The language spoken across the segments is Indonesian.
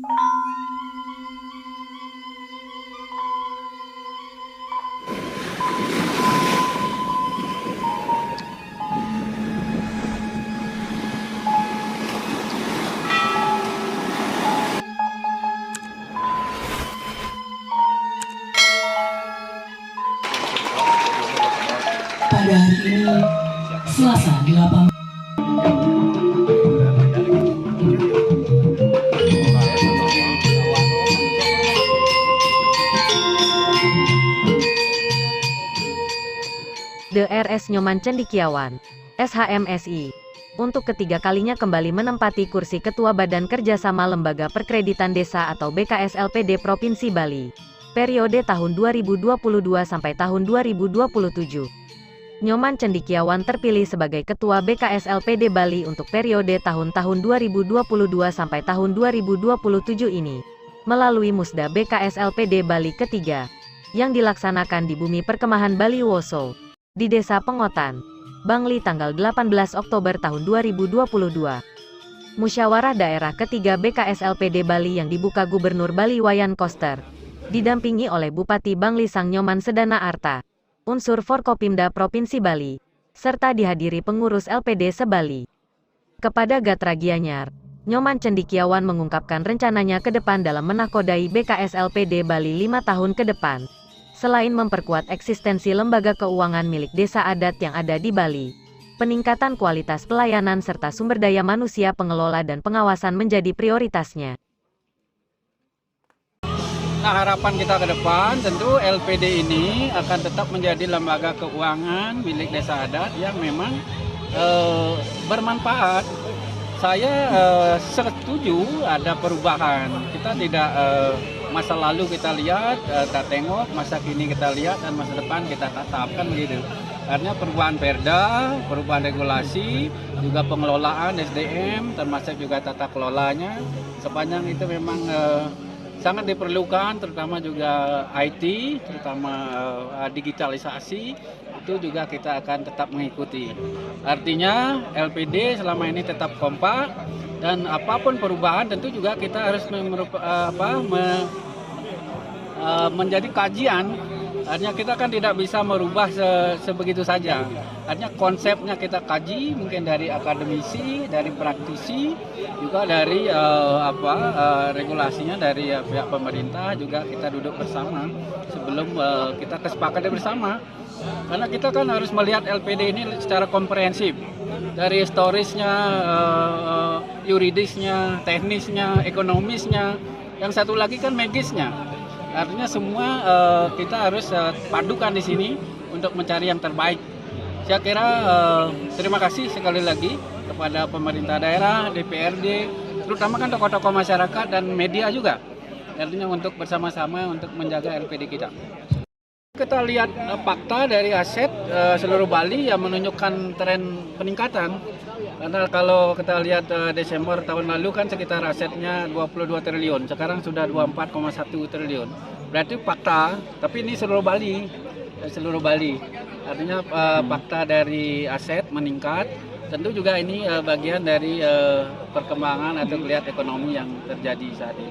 Pada hari ini, Selasa 8 DRS Nyoman Cendikiawan, SHMSI, untuk ketiga kalinya kembali menempati kursi Ketua Badan Kerjasama Lembaga Perkreditan Desa atau BKSLPD Provinsi Bali, periode tahun 2022 sampai tahun 2027. Nyoman Cendikiawan terpilih sebagai Ketua BKSLPD Bali untuk periode tahun-tahun 2022 sampai tahun 2027 ini, melalui Musda BKSLPD Bali ketiga, yang dilaksanakan di Bumi Perkemahan Bali Woso, di Desa Pengotan, Bangli tanggal 18 Oktober tahun 2022. Musyawarah Daerah ketiga BKSLPD Bali yang dibuka Gubernur Bali Wayan Koster, didampingi oleh Bupati Bangli Sang Nyoman Sedana Arta, unsur Forkopimda Provinsi Bali, serta dihadiri pengurus LPD se-Bali. Kepada Gatra Gianyar, Nyoman Cendikiawan mengungkapkan rencananya ke depan dalam menakodai BKSLPD Bali 5 tahun ke depan. Selain memperkuat eksistensi lembaga keuangan milik desa adat yang ada di Bali, peningkatan kualitas pelayanan serta sumber daya manusia pengelola dan pengawasan menjadi prioritasnya. Nah, harapan kita ke depan tentu LPD ini akan tetap menjadi lembaga keuangan milik desa adat yang memang bermanfaat. Saya setuju ada perubahan. Kita tidak masa lalu kita lihat, kita tengok, masa kini kita lihat, dan masa depan kita tatapkan begitu. Karena perubahan perda, perubahan regulasi, juga pengelolaan SDM, termasuk juga tata kelolanya, sepanjang itu memang sangat diperlukan, terutama juga IT, terutama digitalisasi, itu juga kita akan tetap mengikuti. Artinya LPD selama ini tetap kompak, dan apapun perubahan tentu juga kita harus menjadi kajian. Artinya kita kan tidak bisa merubah sebegitu saja. Artinya konsepnya kita kaji, mungkin dari akademisi, dari praktisi, juga dari regulasinya dari pihak pemerintah, juga kita duduk bersama sebelum kita kesepakatan bersama. Karena kita kan harus melihat LPD ini secara komprehensif, dari historisnya, yuridisnya, teknisnya, ekonomisnya, yang satu lagi kan medisnya. Artinya semua kita harus padukan di sini untuk mencari yang terbaik. Saya kira terima kasih sekali lagi kepada pemerintah daerah, DPRD, terutama kan tokoh-tokoh masyarakat dan media juga. Artinya untuk bersama-sama untuk menjaga LPD kita. Kita lihat fakta dari aset seluruh Bali yang menunjukkan tren peningkatan. Karena kalau kita lihat Desember tahun lalu kan sekitar asetnya 22 triliun, sekarang sudah 24,1 triliun. Berarti fakta, tapi ini seluruh Bali. Artinya fakta dari aset meningkat. Tentu juga ini bagian dari perkembangan atau melihat ekonomi yang terjadi saat ini.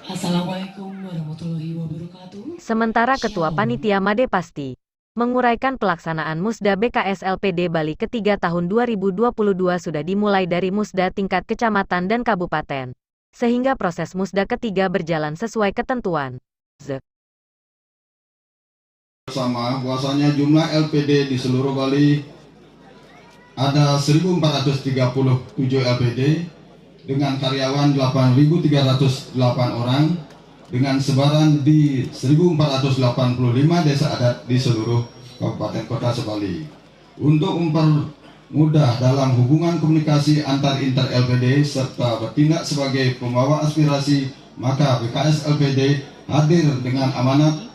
Assalamualaikum warahmatullahi wabarakatuh. Sementara Ketua Panitia Made Pasti menguraikan pelaksanaan Musda BKSLPD Bali ketiga tahun 2022 sudah dimulai dari Musda tingkat kecamatan dan kabupaten, sehingga proses Musda ketiga berjalan sesuai ketentuan. Bersama bahwasanya jumlah LPD di seluruh Bali ada 1.437 LPD dengan karyawan 8.308 orang dengan sebaran di 1.485 desa adat di seluruh kabupaten kota se-Bali. Untuk mempermudah dalam hubungan komunikasi antar inter LPD serta bertindak sebagai pembawa aspirasi, maka BKS LPD hadir dengan amanat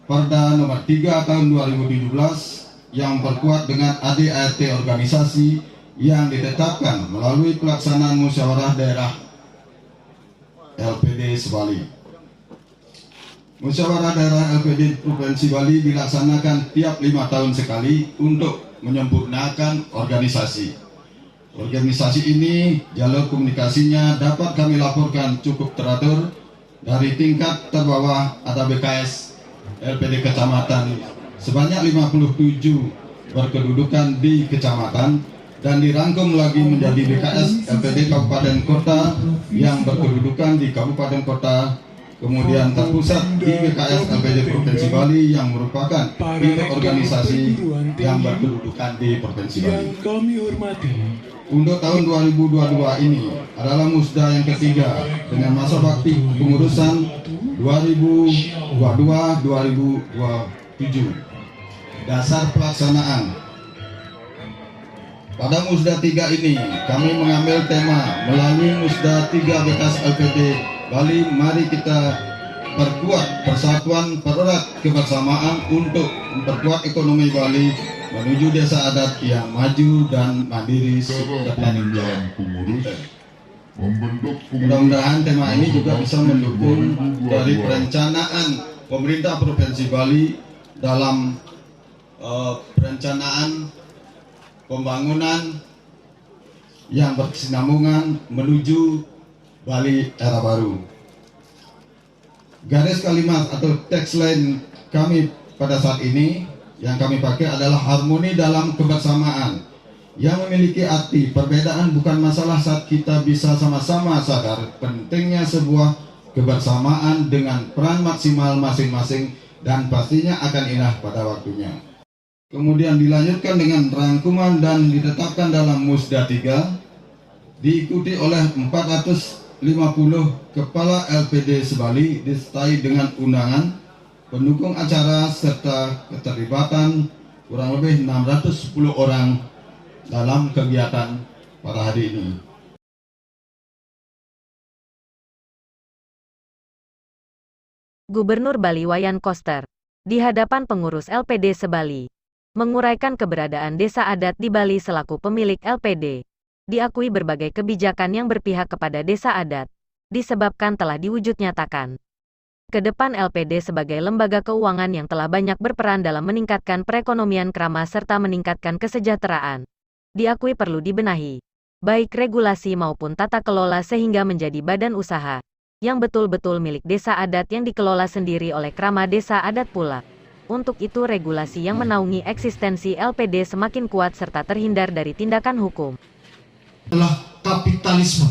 Perda nomor 3 tahun 2017 yang memperkuat dengan ADART organisasi yang ditetapkan melalui pelaksanaan musyawarah daerah LPD se-Bali. Musyawarah daerah LPD Provinsi Bali dilaksanakan tiap 5 tahun sekali untuk menyempurnakan organisasi. Organisasi ini jalur komunikasinya dapat kami laporkan cukup teratur dari tingkat terbawah ada BKS LPD kecamatan sebanyak 57 berkedudukan di kecamatan dan dirangkum lagi menjadi BKS LPD kabupaten kota yang berkedudukan di kabupaten kota, kemudian terpusat di BKS LPD Provinsi Bali yang merupakan induk organisasi yang berkedudukan di Provinsi Bali. Kami hormati. Untuk tahun 2022 ini adalah musda yang ketiga dengan masa bakti pengurusan 2022-2027. Dasar pelaksanaan. Pada musda 3 ini kami mengambil tema melalui musda 3 BKS LPD Bali, mari kita perkuat persatuan, pererat kebersamaan untuk memperkuat ekonomi Bali menuju desa adat yang maju dan mandiri sekedepannya. Mudah-mudahan tema ini juga bisa mendukung dari perencanaan pemerintah Provinsi Bali dalam perencanaan pembangunan yang berkesinambungan menuju Bali era baru. Garis kalimat atau tagline kami pada saat ini yang kami pakai adalah harmoni dalam kebersamaan, yang memiliki arti perbedaan bukan masalah saat kita bisa sama-sama sadar pentingnya sebuah kebersamaan dengan peran maksimal masing-masing dan pastinya akan indah pada waktunya. Kemudian dilanjutkan dengan rangkuman dan ditetapkan dalam musda 3, diikuti oleh 450 kepala LPD sebali disertai dengan undangan pendukung acara serta keterlibatan kurang lebih 610 orang dalam kegiatan pada hari ini. Gubernur Bali Wayan Koster, di hadapan pengurus LPD Sebali, menguraikan keberadaan desa adat di Bali selaku pemilik LPD. Diakui berbagai kebijakan yang berpihak kepada desa adat, disebabkan telah diwujud nyatakan. Kedepan LPD sebagai lembaga keuangan yang telah banyak berperan dalam meningkatkan perekonomian krama serta meningkatkan kesejahteraan, diakui perlu dibenahi, baik regulasi maupun tata kelola sehingga menjadi badan usaha, yang betul-betul milik desa adat yang dikelola sendiri oleh krama desa adat pula. Untuk itu regulasi yang menaungi eksistensi LPD semakin kuat serta terhindar dari tindakan hukum. Adalah kapitalisme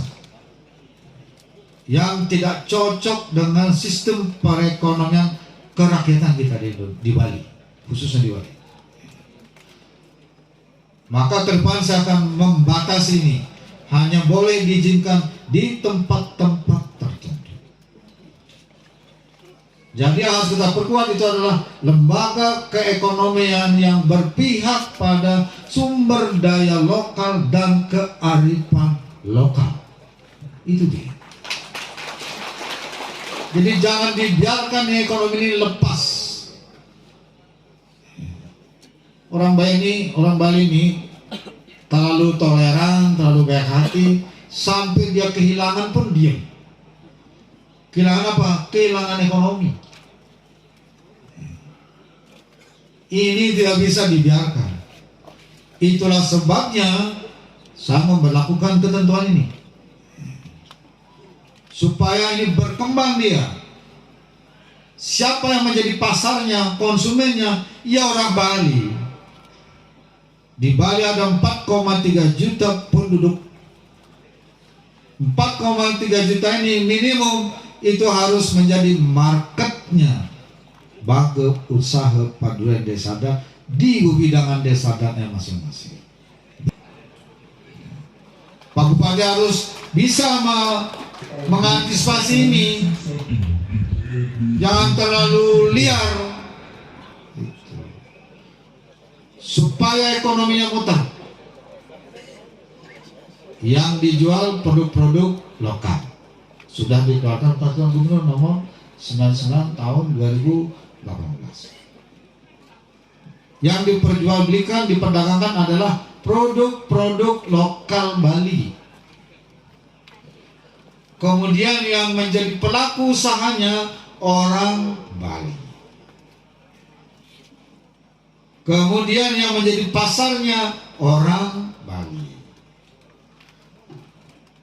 yang tidak cocok dengan sistem perekonomian kerakyatan kita di Bali, khususnya di Bali. Maka ke depan saya akan membatasi ini, hanya boleh diizinkan di tempat-tempat tertentu. Jadi yang harus kita perkuat itu adalah lembaga keekonomian yang berpihak pada sumber daya lokal dan kearifan lokal. Itu dia. Jadi jangan dibiarkan ekonomi ini lepas. Orang Bali ini terlalu toleran, terlalu baik hati, sampai dia kehilangan pun diam. Kehilangan apa? Kehilangan ekonomi. Ini tidak bisa dibiarkan. Itulah sebabnya saya memberlakukan ketentuan ini. Supaya ini berkembang dia. Siapa yang menjadi pasarnya, konsumennya? Ya orang Bali. Di Bali ada 4,3 juta penduduk. 4,3 juta ini minimum itu harus menjadi marketnya bagi usaha paduan desa adat di bidangan desa adatnya masing-masing. Pak Bupati harus bisa mengantisipasi ini, jangan terlalu liar, supaya ekonominya mutar. Yang dijual produk-produk lokal. Sudah dikeluarkan Peraturan Gubernur nomor 99 tahun 2018. Yang diperjualbelikan, diperdagangkan adalah produk-produk lokal Bali. Kemudian yang menjadi pelaku usahanya orang Bali. Kemudian yang menjadi pasarnya orang Bali.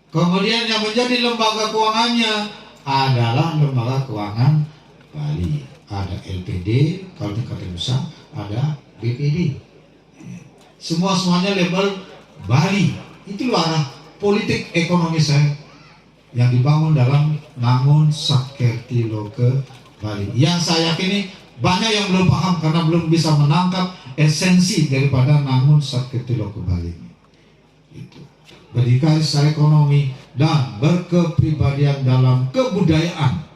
Kemudian yang menjadi lembaga keuangannya adalah lembaga keuangan Bali. Ada LPD, kalau tingkatan besar ada BPD. Semuanya label Bali. Itu arah politik ekonomi saya yang dibangun dalam Nangun Sakertilo ke Bali. Yang saya yakini banyak yang belum paham karena belum bisa menangkap esensi daripada Nangun Sakertilo ke Bali. Itu berdikari secara ekonomi dan berkepribadian dalam kebudayaan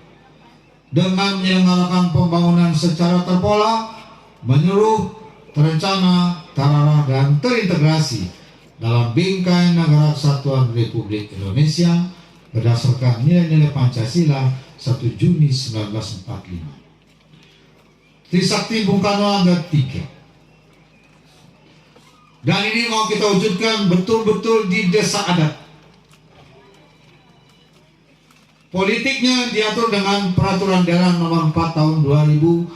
dengan menyelenggarakan pembangunan secara terpola, menyeluruh, terencana, terarah, dan terintegrasi dalam bingkai Negara Kesatuan Republik Indonesia berdasarkan nilai-nilai Pancasila 1 Juni 1945. Trisakti Bung Karno ada 3. Dan ini mau kita wujudkan betul-betul di desa adat. Politiknya diatur dengan Peraturan Daerah Nomor 4 Tahun 2019.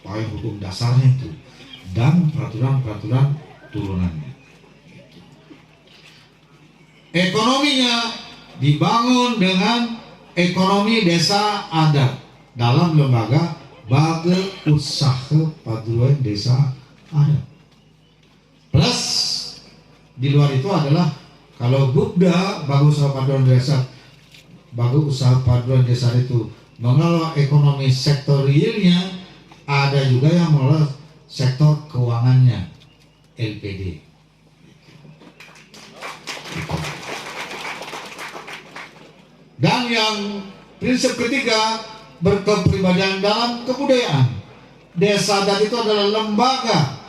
Poin hukum dasarnya itu dan peraturan-peraturan turunannya. Ekonominya dibangun dengan ekonomi desa adat dalam lembaga Badan Usaha Paduan Desa Adat. Plus di luar itu adalah kalau Buddha bagus usaha paduan desa, bagus usaha paduan desa itu mengelola ekonomi sektor realnya, ada juga yang mengelola sektor keuangannya, LPD. Dan yang prinsip ketiga, berkepribadian dalam kebudayaan. Desa adat itu adalah lembaga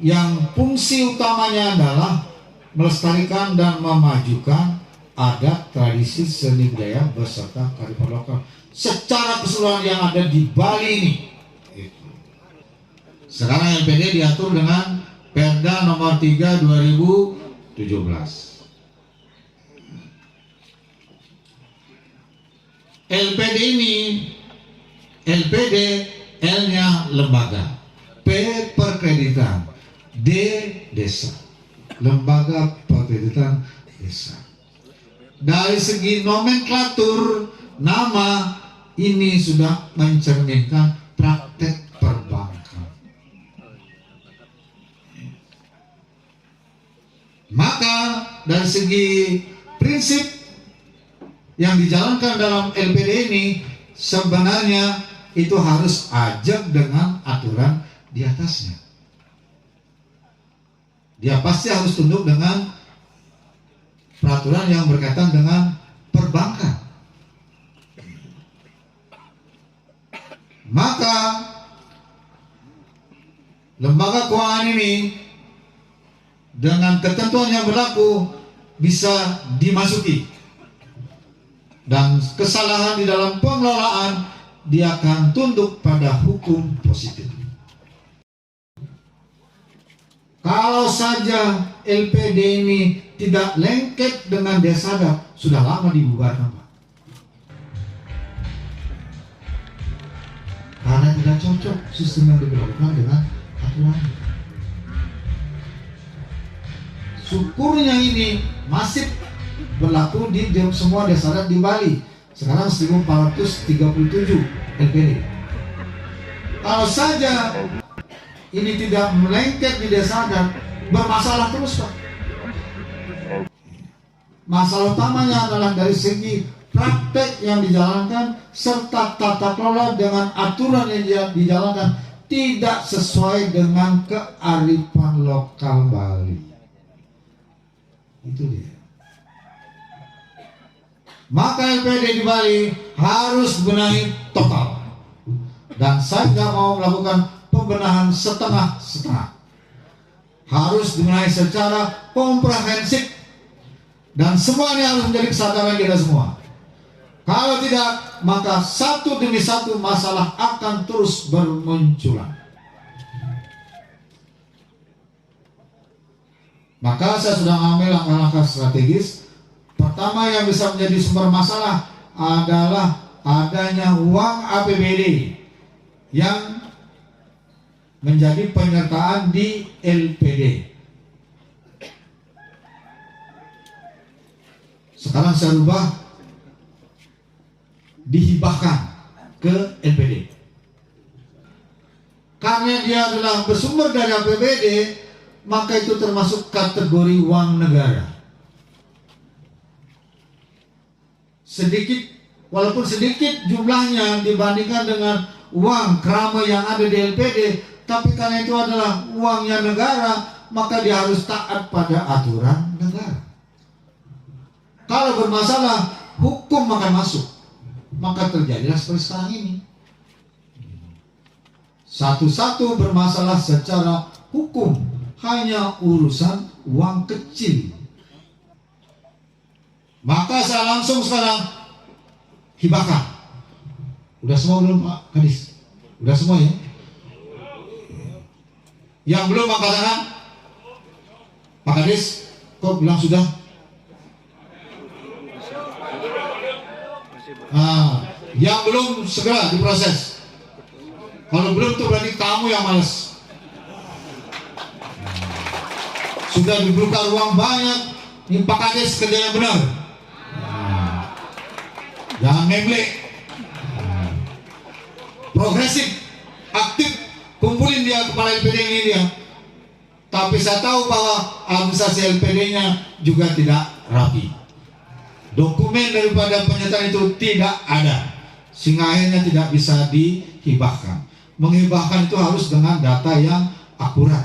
yang fungsi utamanya adalah melestarikan dan memajukan adat, tradisi, seni budaya beserta kearifan lokal secara keseluruhan yang ada di Bali ini. Sekarang LPD diatur dengan Perda Nomor 3 2017. LPD ini, LPD L-nya lembaga, P perkreditan, D desa. Lembaga perkreditan desa. Dari segi nomenklatur nama ini sudah mencerminkan praktek perbankan. Maka dari segi prinsip yang dijalankan dalam LPD ini sebenarnya itu harus ajak dengan aturan di atasnya. Dia pasti harus tunduk dengan peraturan yang berkaitan dengan perbankan. Maka lembaga keuangan ini dengan ketentuan yang berlaku bisa dimasuki, dan kesalahan di dalam pengelolaan dia akan tunduk pada hukum positif. Kalau saja LPD ini tidak lengket dengan desa adat, sudah lama dibubarkan, Pak. Karena tidak cocok sistem yang diberlakukan dengan aturan. Syukurnya ini masih berlaku di semua desa adat di Bali. Sekarang 1437 LPD. Kalau saja ini tidak melengket di desa adat, bermasalah terus, Pak. Masalah utamanya adalah dari segi praktek yang dijalankan serta tata kelola dengan aturan yang dijalankan tidak sesuai dengan kearifan lokal Bali. Itu dia. Maka LPD di Bali harus benahi total. Dan saya tidak mau melakukan pembenahan setengah-setengah. Harus dibenahi secara komprehensif. Dan semua ini harus menjadi kesadaran kita semua. Kalau tidak, maka satu demi satu masalah akan terus bermunculan. Maka saya sudah mengambil langkah-langkah strategis. Pertama yang bisa menjadi sumber masalah adalah adanya uang APBD yang menjadi penyertaan di LPD. Sekarang saya rubah dihibahkan ke LPD. Karena dia adalah bersumber dari APBD, maka itu termasuk kategori uang negara. Sedikit, walaupun sedikit jumlahnya dibandingkan dengan uang krama yang ada di LPD, tapi karena itu adalah uangnya negara, maka dia harus taat pada aturan negara. Kalau bermasalah, hukum akan masuk. Maka terjadilah seperti sekarang ini. Satu-satu bermasalah secara hukum, hanya urusan uang kecil. Maka saya langsung sekarang hibahkan. Udah semua belum Pak Kadis? Udah semua ya? Yang belum angkat tangan? Pak Kadis, kok bilang sudah? Yang belum segera diproses. Kalau belum tuh berarti kamu yang males. Sudah dibuka ruang banyak, ini Pak Kades kerja yang benar. Jangan ngeblek. Progresif, aktif, kumpulin dia kepala LPD ini dia. Tapi saya tahu bahwa administrasi LPD-nya juga tidak rapi. Dokumen daripada penyertaan itu tidak ada, sehingga akhirnya tidak bisa dihibahkan. Menghibahkan itu harus dengan data yang akurat,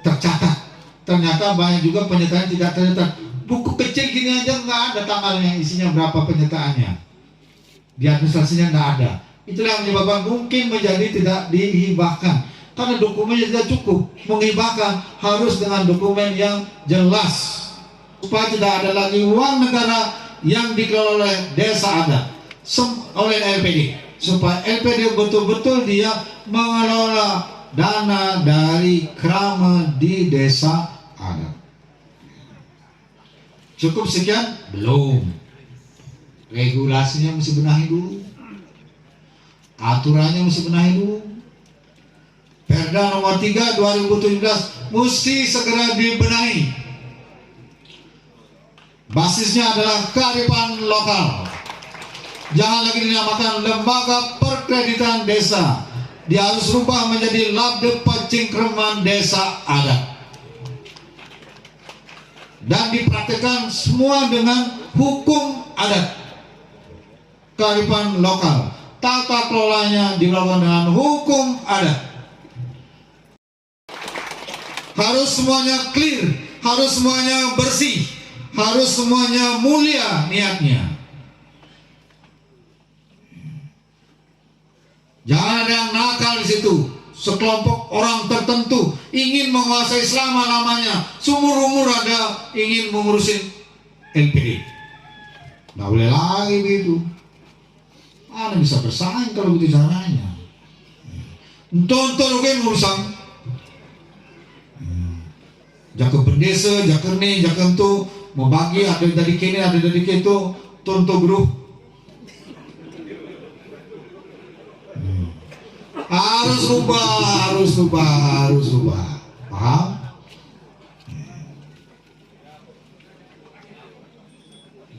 tercatat. Ternyata banyak juga penyertaan tidak tercatat. Buku kecil gini aja nggak ada tanggalnya, isinya berapa penyertaannya. Di administrasinya nggak ada. Itulah yang menyebabkan mungkin menjadi tidak dihibahkan. Karena dokumennya tidak cukup. Menghibahkan harus dengan dokumen yang jelas, supaya tidak ada lagi uang negara yang dikelola oleh desa adat, oleh LPD, supaya LPD betul-betul dia mengelola dana dari krama di desa adat. Cukup sekian? Belum. Regulasinya mesti benahi dulu, aturannya mesti benahi dulu. Perda nomor 3 2017 mesti segera dibenahi. Basisnya adalah kearifan lokal. Jangan lagi dinamakan lembaga perkreditan desa. Dia harus rubah menjadi Labde Pacingkreman Desa Adat. Dan dipraktikkan semua dengan hukum adat. Kearifan lokal. Tata kelolanya dilakukan dengan hukum adat. Harus semuanya clear, harus semuanya bersih, harus semuanya mulia niatnya. Jangan ada yang nakal di situ. Sekelompok orang tertentu ingin menguasai selama-lamanya, seumur-umur ada ingin mengurusin LPD. Nggak boleh lagi begitu. Mana bisa bersaing kalau begitu caranya? Tonton kan urusan jaka pendesa, jaka ni, jaka tu mau bagi ada dari kini, ada dari itu, tonton grup. Harus rubah. Paham?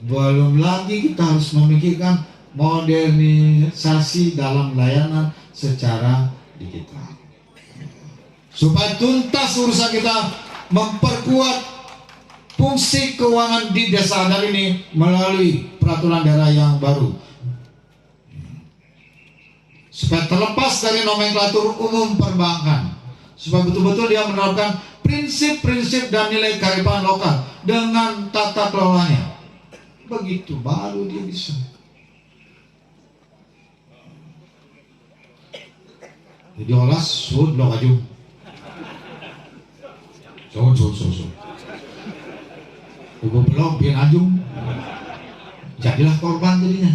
Belum lagi kita harus memikirkan modernisasi dalam layanan secara digital. Supaya tuntas urusan kita memperkuat fungsi keuangan di desa adat ini melalui peraturan daerah yang baru. Supaya terlepas dari nomenklatur umum perbankan, supaya betul-betul dia menerapkan prinsip-prinsip dan nilai kearifan lokal dengan tata kelolanya. Begitu baru dia bisa. Jadi olas sud lo kaju. So. Ibu belum biar ajung. Jadilah korban jadinya.